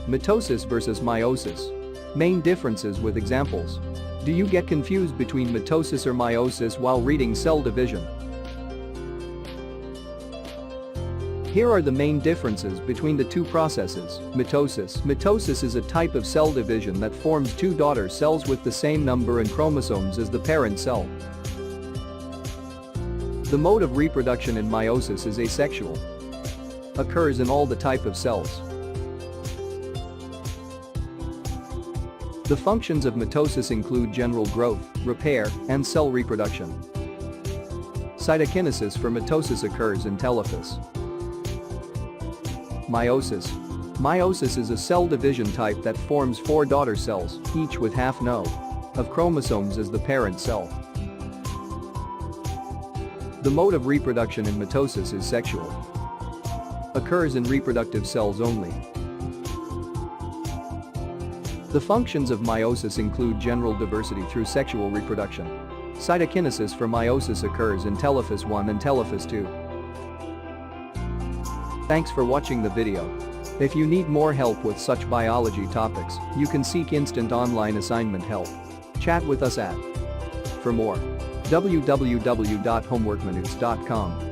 Mitosis versus meiosis. Main differences with examples. Do you get confused between mitosis or meiosis while reading cell division? Here are the main differences between the two processes. Mitosis. Mitosis is a type of cell division that forms two daughter cells with the same number and chromosomes as the parent cell. The mode of reproduction in meiosis is asexual. Occurs in all the type of cells. The functions of mitosis include general growth, repair, and cell reproduction. Cytokinesis for mitosis occurs in telophase. Meiosis. Meiosis is a cell division type that forms four daughter cells, each with half no of chromosomes as the parent cell. The mode of reproduction in mitosis is sexual. Occurs in reproductive cells only. The functions of meiosis include general diversity through sexual reproduction. Cytokinesis for meiosis occurs in telophase 1 and telophase 2. Thanks for watching the video. If you need more help with such biology topics, you can seek instant online assignment help. Chat with us at for more www.homeworkminutes.com